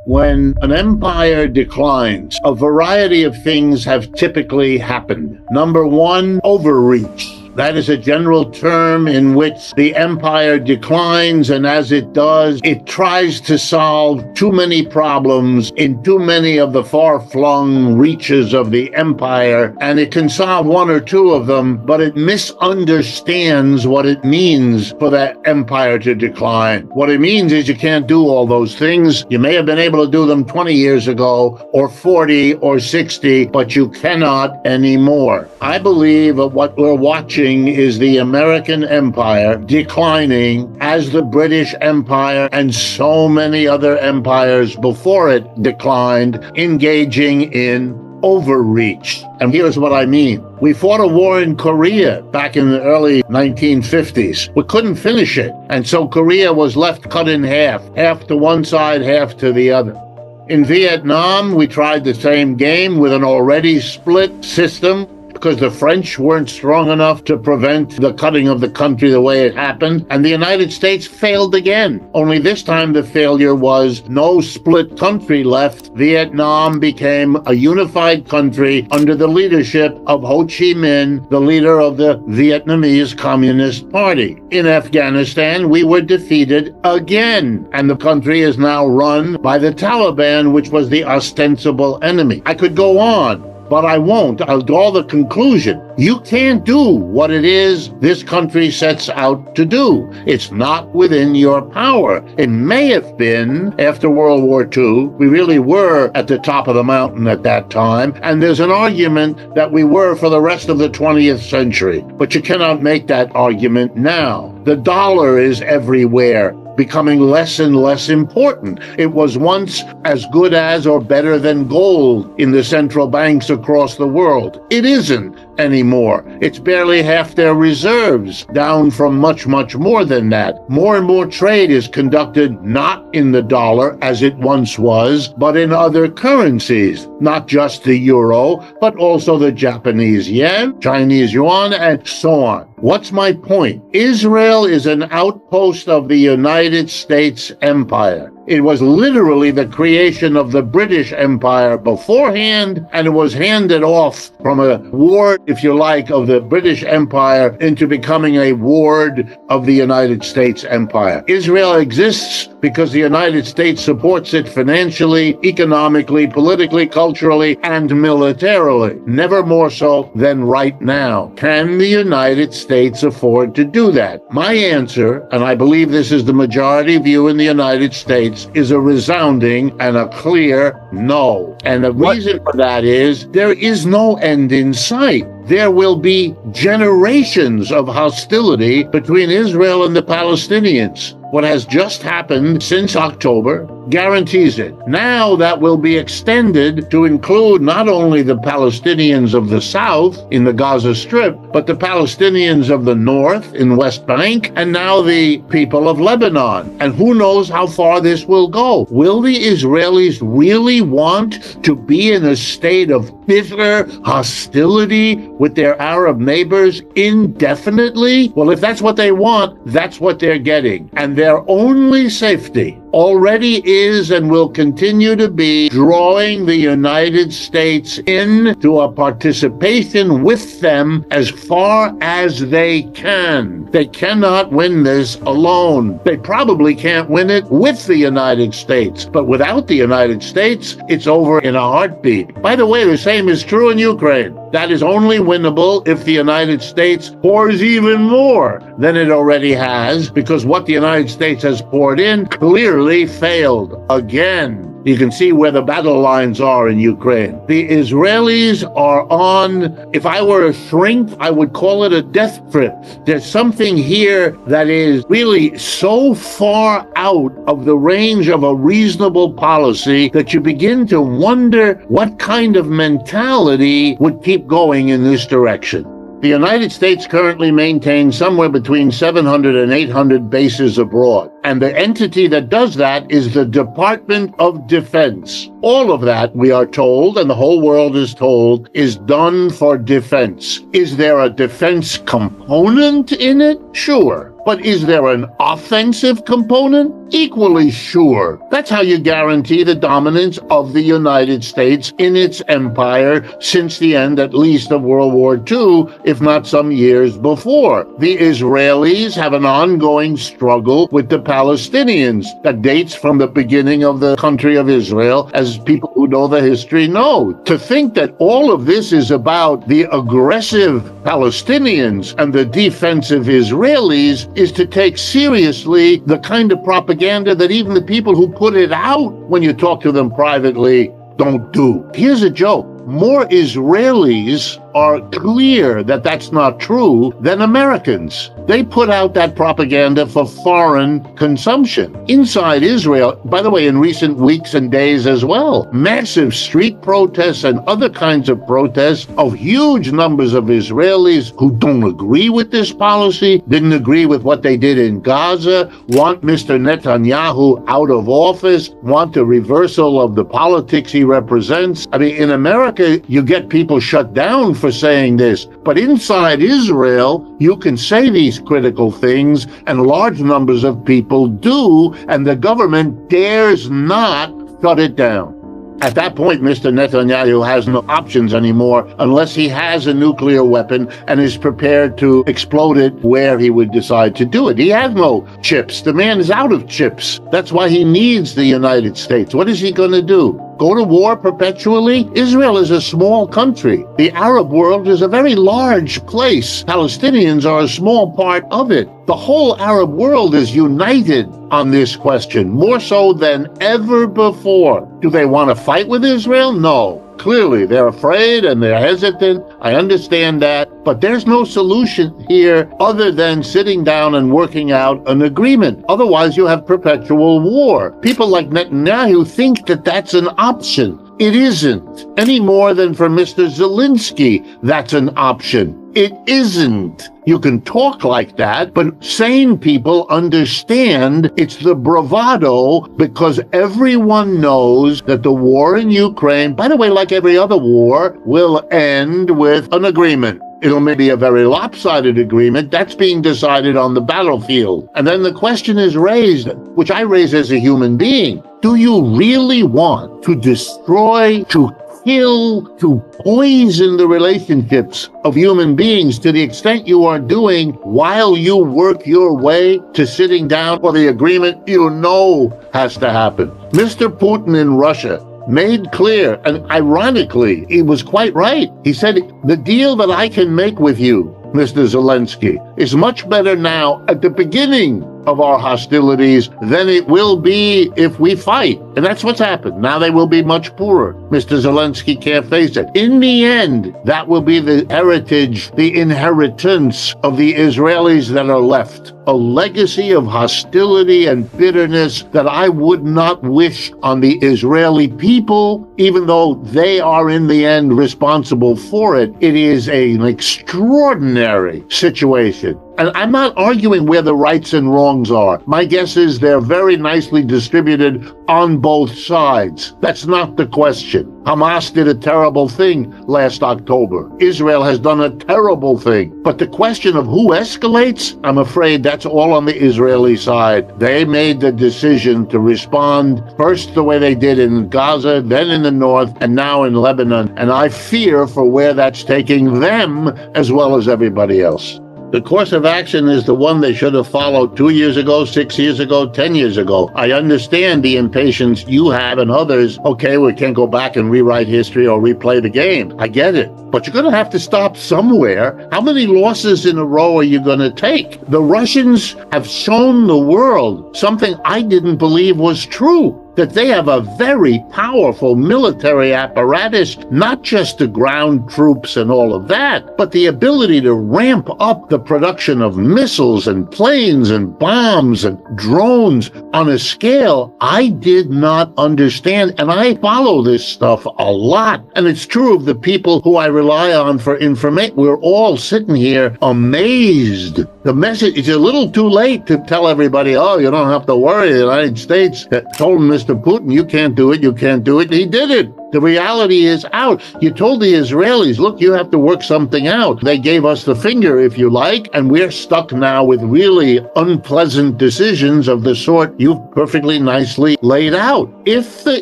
When an empire declines, a variety of things have typically happened. Number one, overreach. That is a general term in which the empire declines, and as it does, it tries to solve too many problems in too many of the far-flung reaches of the empire, and it can solve one or two of them, but it misunderstands what it means for that empire to decline. What it means is you can't do all those things. You may have been able to do them 20 years ago, or 40 or 60, but you cannot anymore. I believe that what we're watching is the American empire declining as the British Empire and so many other empires before it declined, engaging in overreach. And here's what I mean. We fought a war in Korea back in the early 1950s. We couldn't finish it. And so Korea was left cut in half to one side, half to the other. In Vietnam, we tried the same game with an already split system, because the French weren't strong enough to prevent the cutting of the country the way it happened, and the United States failed again. Only this time the failure was no split country left. Vietnam became a unified country under the leadership of Ho Chi Minh, the leader of the Vietnamese Communist Party. In Afghanistan, we were defeated again, and the country is now run by the Taliban, which was the ostensible enemy. I could go on, but I won't. I'll draw the conclusion. You can't do what it is this country sets out to do. It's not within your power. It may have been after World War II. We really were at the top of the mountain at that time. And there's an argument that we were for the rest of the 20th century. But you cannot make that argument now. The dollar is everywhere, becoming less and less important. It was once as good as or better than gold in the central banks across the world. It isn't anymore. It's barely half their reserves, down from much, much more than that. More and more trade is conducted not in the dollar as it once was, but in other currencies, not just the euro, but also the Japanese yen, Chinese yuan, and so on. What's my point? Israel is an outpost of the United States empire. It was literally the creation of the British Empire beforehand, and it was handed off from a ward, if you like, of the British Empire into becoming a ward of the United States Empire. Israel exists because the United States supports it financially, economically, politically, culturally, and militarily. Never more so than right now. Can the United States afford to do that? My answer, and I believe this is the majority view in the United States, is a resounding and a clear no. And the reason for that is there is no end in sight. There will be generations of hostility between Israel and the Palestinians. What has just happened since October guarantees it. Now that will be extended to include not only the Palestinians of the south in the Gaza Strip, but the Palestinians of the north in West Bank, and now the people of Lebanon. And who knows how far this will go. Will the Israelis really want to be in a state of bitter hostility with their Arab neighbors indefinitely? Well, if that's what they want, that's what they're getting. And their only safety already is and will continue to be drawing the United States into a participation with them as far as they can. They cannot win this alone. They probably can't win it with the United States. But without the United States, it's over in a heartbeat. By the way, the same is true in Ukraine. That is only winnable if the United States pours even more than it already has, because what the United States has poured in clearly failed again. You can see where the battle lines are in Ukraine. The Israelis are on, if I were a shrink, I would call it a death trip. There's something here that is really so far out of the range of a reasonable policy that you begin to wonder what kind of mentality would keep going in this direction. The United States currently maintains somewhere between 700 and 800 bases abroad. And the entity that does that is the Department of Defense. All of that, we are told, and the whole world is told, is done for defense. Is there a defense component in it? Sure. But is there an offensive component? Equally sure. That's how you guarantee the dominance of the United States in its empire since the end, at least, of World War II, if not some years before. The Israelis have an ongoing struggle with the Palestinians that dates from the beginning of the country of Israel, as people who know the history know. To think that all of this is about the aggressive Palestinians and the defensive Israelis is to take seriously the kind of propaganda that even the people who put it out, when you talk to them privately, don't do. Here's a joke. More Israelis are clear that that's not true than Americans. They put out that propaganda for foreign consumption. Inside Israel, by the way, in recent weeks and days as well, massive street protests and other kinds of protests of huge numbers of Israelis who don't agree with this policy, didn't agree with what they did in Gaza, want Mr. Netanyahu out of office, want a reversal of the politics he represents. I mean, in America, you get people shut down for saying this, but inside Israel, you can say these critical things, and large numbers of people do, and the government dares not shut it down. At that point, Mr. Netanyahu has no options anymore unless he has a nuclear weapon and is prepared to explode it where he would decide to do it. He has no chips. The man is out of chips. That's why he needs the United States. What is he going to do? Go to war perpetually? Israel is a small country. The Arab world is a very large place. Palestinians are a small part of it. The whole Arab world is united on this question, more so than ever before. Do they want to fight with Israel? No. Clearly, they're afraid and they're hesitant. I understand that. But there's no solution here other than sitting down and working out an agreement. Otherwise, you have perpetual war. People like Netanyahu think that that's an option. It isn't, any more than for Mr. Zelensky that's an option. It isn't. You can talk like that, but sane people understand it's the bravado because everyone knows that the war in Ukraine, by the way, like every other war, will end with an agreement. It'll maybe a very lopsided agreement. That's being decided on the battlefield. And then the question is raised, which I raise as a human being. Do you really want to destroy, to kill, to poison the relationships of human beings to the extent you are doing while you work your way to sitting down for the agreement you know has to happen? Mr. Putin in Russia made clear, and ironically, he was quite right. He said, the deal that I can make with you, Mr. Zelensky, is much better now at the beginning of our hostilities than it will be if we fight. And that's what's happened. Now they will be much poorer. Mr. Zelensky can't face it. In the end, that will be the heritage, the inheritance of the Israelis that are left. A legacy of hostility and bitterness that I would not wish on the Israeli people, even though they are in the end responsible for it. It is an extraordinary situation. And I'm not arguing where the rights and wrongs are. My guess is they're very nicely distributed on both sides. That's not the question. Hamas did a terrible thing last October. Israel has done a terrible thing. But the question of who escalates, I'm afraid that's all on the Israeli side. They made the decision to respond first the way they did in Gaza, then in the north, and now in Lebanon. And I fear for where that's taking them as well as everybody else. The course of action is the one they should have followed 2 years ago, 6 years ago, 10 years ago. I understand the impatience you have and others. Okay, we can't go back and rewrite history or replay the game. I get it. But you're going to have to stop somewhere. How many losses in a row are you going to take? The Russians have shown the world something I didn't believe was true. that they have a very powerful military apparatus, not just the ground troops and all of that, but the ability to ramp up the production of missiles and planes and bombs and drones on a scale I did not understand. And I follow this stuff a lot. And it's true of the people who I rely on for information. We're all sitting here amazed. The message is a little too late to tell everybody, oh, you don't have to worry. The United States told Mr. Putin, you can't do it, you can't do it. He did it. The reality is out. You told the Israelis, look, you have to work something out. They gave us the finger, if you like, and we're stuck now with really unpleasant decisions of the sort you've perfectly nicely laid out. If the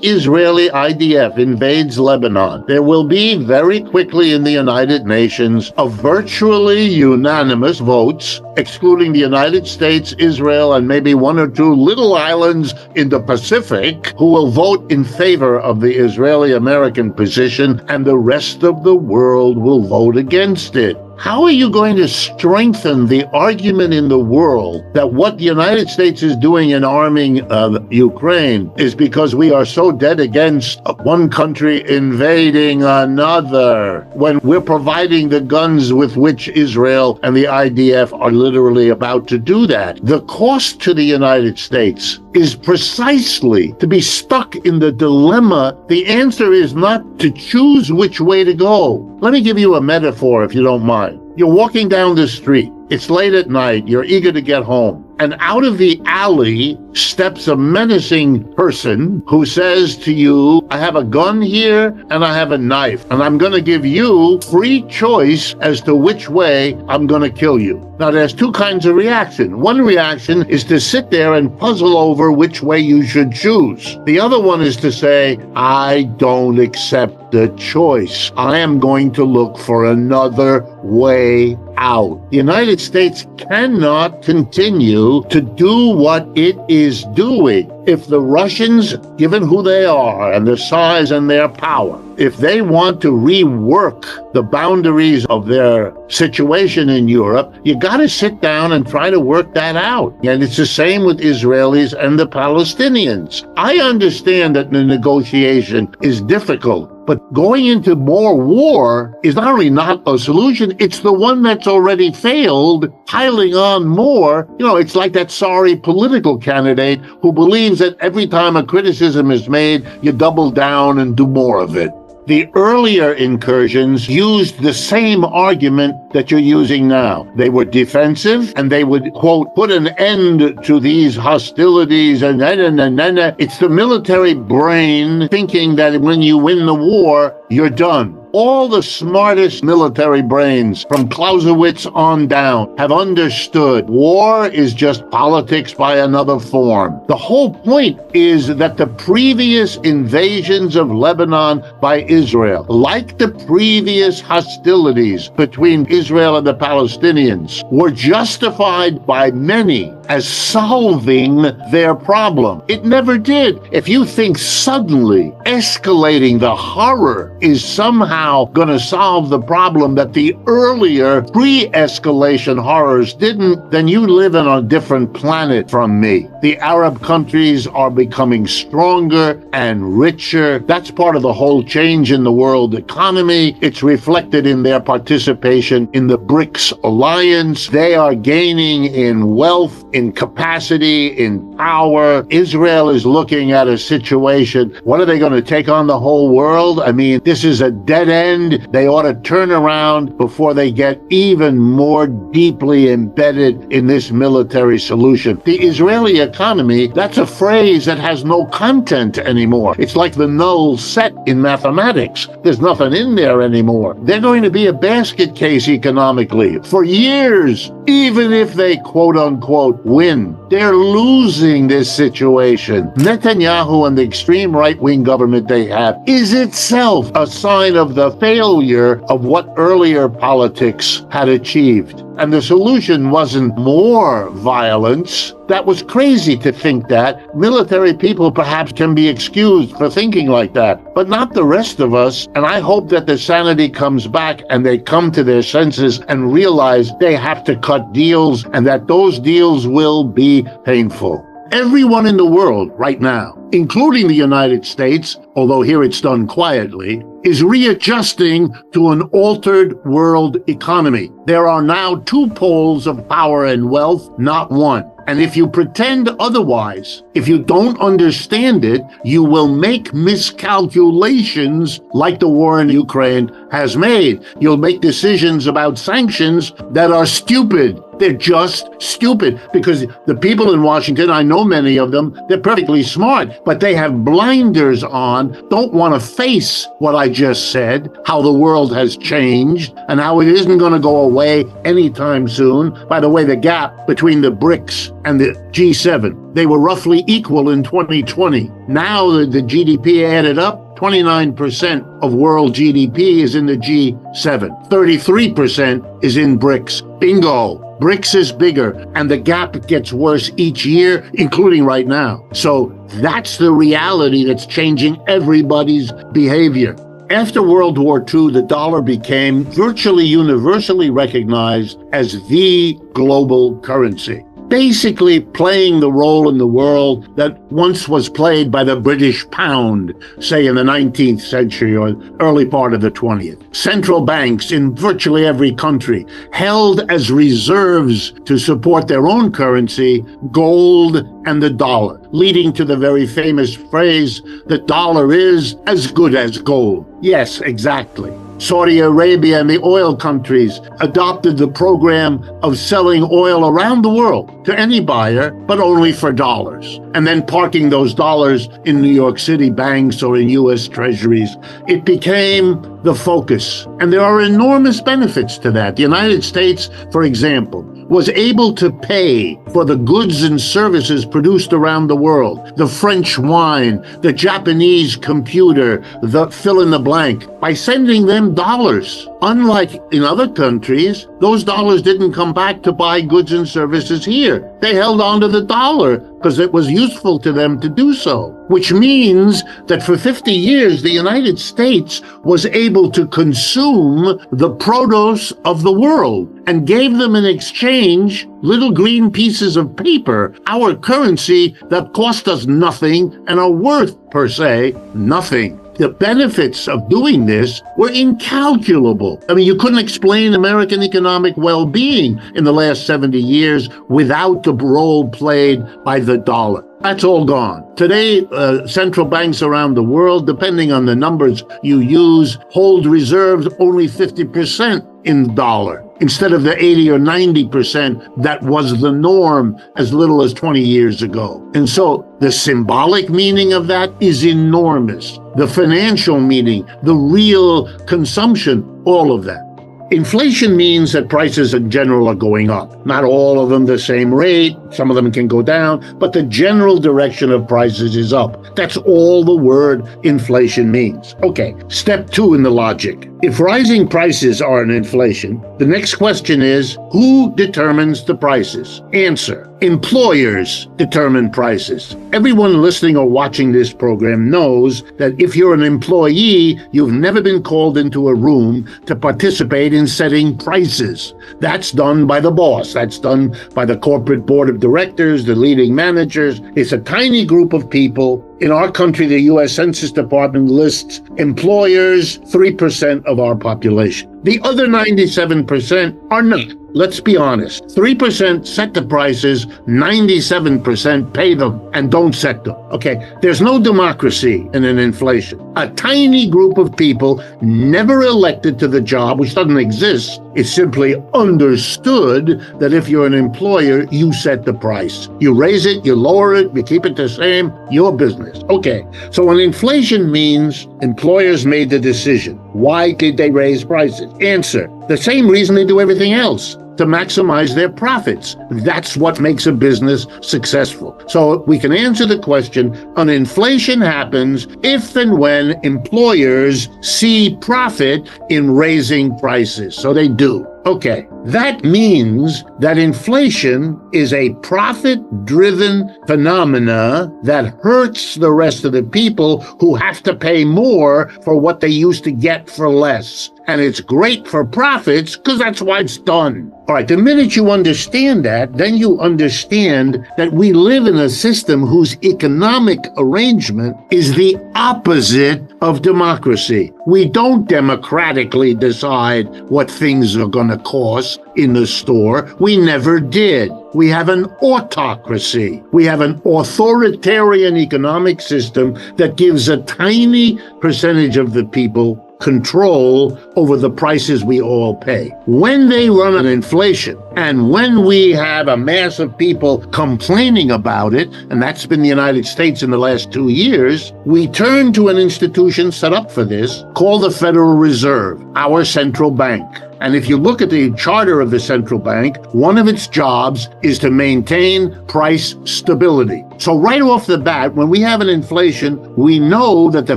Israeli IDF invades Lebanon, there will be very quickly in the United Nations a virtually unanimous votes, excluding the United States, Israel, and maybe one or two little islands in the Pacific, who will vote in favor of the Israeli-American position, and the rest of the world will vote against it. How are you going to strengthen the argument in the world that what the United States is doing in arming Ukraine is because we are so dead against one country invading another, when we're providing the guns with which Israel and the IDF are literally about to do that? The cost to the United States is precisely to be stuck in the dilemma. The answer is not to choose which way to go. Let me give you a metaphor, if you don't mind. You're walking down the street. It's late at night. You're eager to get home. And out of the alley steps a menacing person who says to you, I have a gun here and I have a knife, and I'm going to give you free choice as to which way I'm going to kill you. Now, there's two kinds of reaction. One reaction is to sit there and puzzle over which way you should choose. The other one is to say, I don't accept the choice. I am going to look for another way out. The United States cannot continue to do what it is doing. If the Russians, given who they are and their size and their power, if they want to rework the boundaries of their situation in Europe, you got to sit down and try to work that out. And it's the same with Israelis and the Palestinians. I understand that the negotiation is difficult, but going into more war is not only not a solution, it's the one that's already failed, piling on more. You know, it's like that sorry political candidate who believes that every time a criticism is made, you double down and do more of it. The earlier incursions used the same argument that you're using now. They were defensive, and they would, quote, put an end to these hostilities, and it's the military brain thinking that when you win the war, you're done. All the smartest military brains, from Clausewitz on down, have understood war is just politics by another form. The whole point is that the previous invasions of Lebanon by Israel, like the previous hostilities between Israel and the Palestinians, were justified by many as solving their problem. It never did. If you think suddenly escalating the horror is somehow going to solve the problem that the earlier pre-escalation horrors didn't, then you live on a different planet from me. The Arab countries are becoming stronger and richer. That's part of the whole change in the world economy. It's reflected in their participation in the BRICS alliance. They are gaining in wealth, in capacity, in power. Israel is looking at a situation. What are they going to take on the whole world? I mean, this is a dead end. They ought to turn around before they get even more deeply embedded in this military solution. The Israeli economy, that's a phrase that has no content anymore. It's like the null set in mathematics. There's nothing in there anymore. They're going to be a basket case economically for years, even if they quote unquote win. They're losing this situation. Netanyahu and the extreme right-wing government they have is itself a sign of the failure of what earlier politics had achieved. And the solution wasn't more violence. That was crazy to think that. Military people perhaps can be excused for thinking like that, but not the rest of us. And I hope that the sanity comes back and they come to their senses and realize they have to cut deals, and that those deals will be painful. Everyone in the world right now including the United States, although here it's done quietly, is readjusting to an altered world economy. There are now two poles of power and wealth, not one. And if you pretend otherwise, if you don't understand it, you will make miscalculations like the war in Ukraine has made. You'll make decisions about sanctions that are stupid. They're just stupid because the people in Washington, I know many of them, they're perfectly smart, but they have blinders on, don't want to face what I just said, how the world has changed and how it isn't going to go away anytime soon. By the way, the gap between the BRICS and the G7, they were roughly equal in 2020. Now the GDP added up, 29% of world GDP is in the G7. 33% is in BRICS. Bingo. BRICS is bigger, and the gap gets worse each year, including right now. So that's the reality that's changing everybody's behavior. After World War II, the dollar became virtually universally recognized as the global currency, basically playing the role in the world that once was played by the British pound, say in the 19th century or early part of the 20th. Central banks in virtually every country held as reserves to support their own currency, gold and the dollar, leading to the very famous phrase, the dollar is as good as gold. Yes, exactly. Saudi Arabia and the oil countries adopted the program of selling oil around the world to any buyer, but only for dollars, and then parking those dollars in New York City banks or in U.S. treasuries. It became the focus, and there are enormous benefits to that. The United States, for example, was able to pay for the goods and services produced around the world, the French wine, the Japanese computer, the fill in the blank, by sending them dollars. Unlike in other countries, those dollars didn't come back to buy goods and services here. They held on to the dollar because it was useful to them to do so, which means that for 50 years, the United States was able to consume the produce of the world and gave them in exchange little green pieces of paper, our currency that cost us nothing and are worth, per se, nothing. The benefits of doing this were incalculable. I mean, you couldn't explain American economic well-being in the last 70 years without the role played by the dollar. That's all gone. Today, central banks around the world, depending on the numbers you use, hold reserves only 50% in dollar, instead of the 80 or 90% that was the norm as little as 20 years ago. And so the symbolic meaning of that is enormous. The financial meaning, the real consumption, all of that. Inflation means that prices in general are going up. Not all of them the same rate. Some of them can go down, but the general direction of prices is up. That's all the word inflation means. Okay, step 2 in the logic. If rising prices are an inflation, the next question is, who determines the prices? Answer: employers determine prices. Everyone listening or watching this program knows that if you're an employee, you've never been called into a room to participate in setting prices. That's done by the boss. That's done by the corporate board of directors, the leading managers. It's a tiny group of people. In our country, the U.S. Census Department lists employers 3% of our population. The other 97% are not. Let's be honest. 3% set the prices, 97% pay them and don't set them. Okay, there's no democracy in an inflation. A tiny group of people never elected to the job, which doesn't exist. It's simply understood that if you're an employer, you set the price. You raise it, you lower it, you keep it the same, your business. Okay, so when inflation means employers made the decision. Why did they raise prices? Answer: the same reason they do everything else, to maximize their profits. That's what makes a business successful. So we can answer the question, an inflation happens if and when employers see profit in raising prices. So they do. Okay, that means that inflation is a profit-driven phenomena that hurts the rest of the people who have to pay more for what they used to get for less. and it's great for profits because that's why it's done. All right, the minute you understand that, then you understand that we live in a system whose economic arrangement is the opposite of democracy. We don't democratically decide what things are going to cost in the store. We never did. We have an autocracy. We have an authoritarian economic system that gives a tiny percentage of the people control over the prices we all pay. When they run an inflation, and when we have a mass of people complaining about it, and that's been the United States in the last 2 years, we turn to an institution set up for this called the Federal Reserve, our central bank. And if you look at the charter of the central bank, one of its jobs is to maintain price stability. So right off the bat, when we have an inflation, we know that the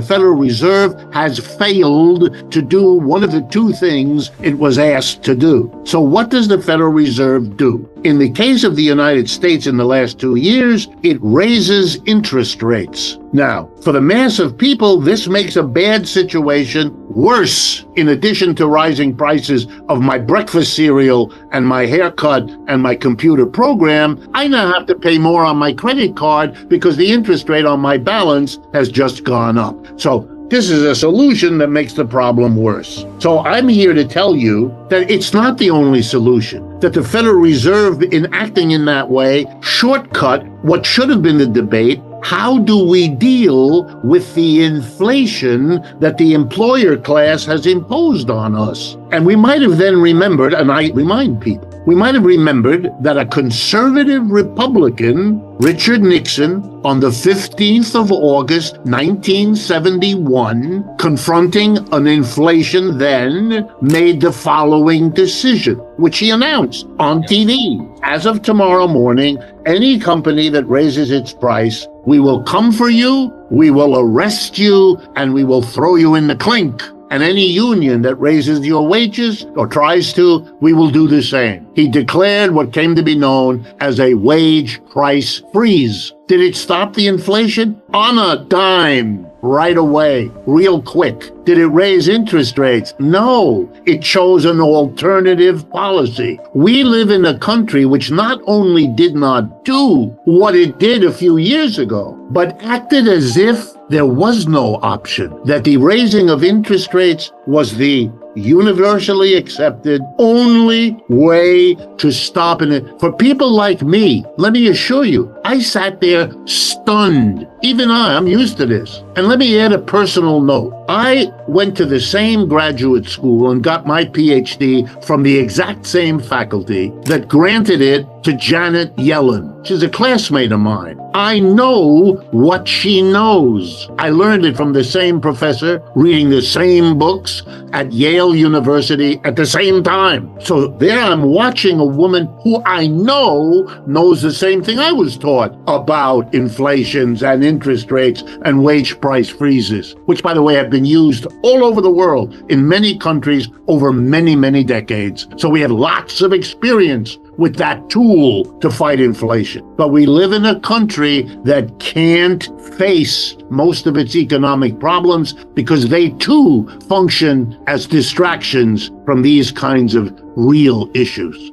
Federal Reserve has failed to do one of the two things it was asked to do. So what does the Federal Reserve do? In the case of the United States in the last 2 years, it raises interest rates. Now, for the mass of people, this makes a bad situation worse. In addition to rising prices of my breakfast cereal and my haircut and my computer program, I now have to pay more on my credit card because the interest rate on my balance has just gone up. So this is a solution that makes the problem worse. So I'm here to tell you that it's not the only solution, that the Federal Reserve, in acting in that way, shortcut what should have been the debate. How do we deal with the inflation that the employer class has imposed on us? And we might have then remembered, and I remind people, we might have remembered that a conservative Republican, Richard Nixon, on the 15th of August, 1971, confronting an inflation then, made the following decision, which he announced on TV. As of tomorrow morning, any company that raises its price, we will come for you, we will arrest you, and we will throw you in the clink. And any union that raises your wages or tries to, we will do the same. He declared what came to be known as a wage price freeze. Did it stop the inflation? On a dime, right away, real quick. Did it raise interest rates? No, it chose an alternative policy. We live in a country which not only did not do what it did a few years ago, but acted as if there was no option, that the raising of interest rates was the universally accepted only way to stop it. For people like me, let me assure you, I sat there stunned. Even I'm used to this. And let me add a personal note. I went to the same graduate school and got my PhD from the exact same faculty that granted it to Janet Yellen. She's a classmate of mine. I know what she knows. I learned it from the same professor, reading the same books at Yale University at the same time. So there I'm watching a woman who I know knows the same thing I was taught about inflations and interest rates and wage price freezes, which, by the way, have been used all over the world in many countries over many, many decades. So we have lots of experience with that tool to fight inflation. But we live in a country that can't face most of its economic problems because they too function as distractions from these kinds of real issues.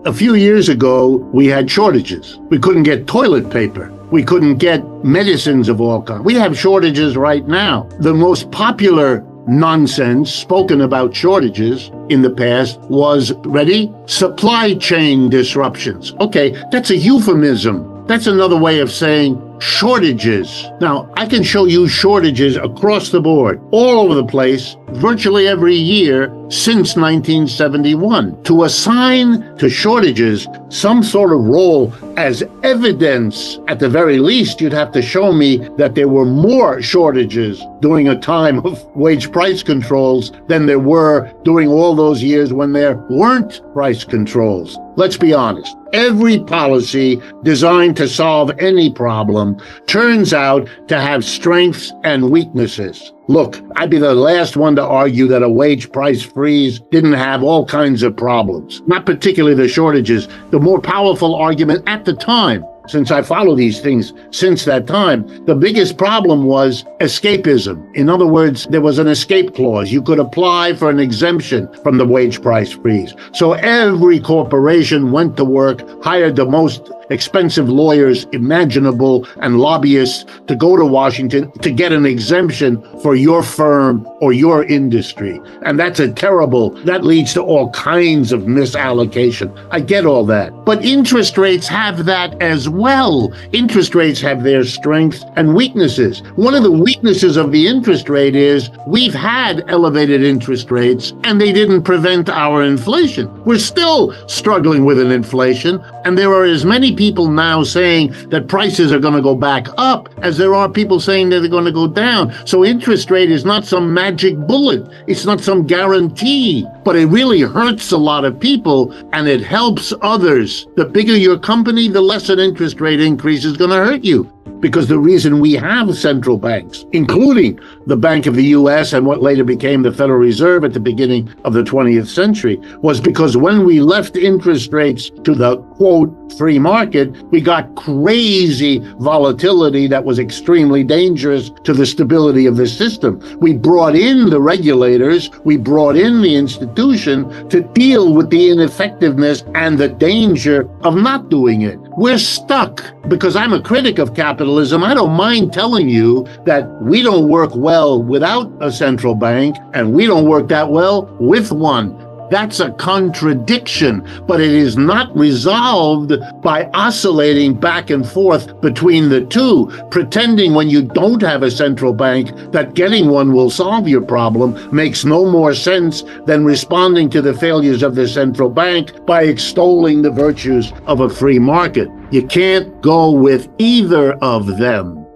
A few years ago, we had shortages. We couldn't get toilet paper. We couldn't get medicines of all kinds. We have shortages right now. The most popular nonsense spoken about shortages in the past was, ready? Supply chain disruptions. Okay, that's a euphemism. That's another way of saying shortages. Now, I can show you shortages across the board, all over the place, virtually every year since 1971. To assign to shortages some sort of role as evidence, at the very least, you'd have to show me that there were more shortages during a time of wage price controls than there were during all those years when there weren't price controls. Let's be honest. Every policy designed to solve any problem turns out to have strengths and weaknesses. Look, I'd be the last one to argue that a wage price freeze didn't have all kinds of problems, not particularly the shortages. The more powerful argument at the time since I follow these things since that time, the biggest problem was escapism. In other words, there was an escape clause. You could apply for an exemption from the wage price freeze. So every corporation went to work, hired the most expensive lawyers imaginable and lobbyists to go to Washington to get an exemption for your firm or your industry. And that leads to all kinds of misallocation. I get all that. But interest rates have that as well. Interest rates have their strengths and weaknesses. One of the weaknesses of the interest rate is we've had elevated interest rates and they didn't prevent our inflation. We're still struggling with an inflation, and there are as many people now saying that prices are going to go back up as there are people saying that they're going to go down. So interest rate is not some magic bullet. It's not some guarantee, but it really hurts a lot of people and it helps others. The bigger your company, the less an interest rate increase is going to hurt you. Because the reason we have central banks, including the Bank of the U.S. and what later became the Federal Reserve at the beginning of the 20th century, was because when we left interest rates to the, quote, free market, we got crazy volatility that was extremely dangerous to the stability of the system. We brought in the regulators, we brought in the institution to deal with the ineffectiveness and the danger of not doing it. We're stuck. Because I'm a critic of capitalism, I don't mind telling you that we don't work well without a central bank, and we don't work that well with one. That's a contradiction, but it is not resolved by oscillating back and forth between the two, pretending when you don't have a central bank that getting one will solve your problem makes no more sense than responding to the failures of the central bank by extolling the virtues of a free market. You can't go with either of them.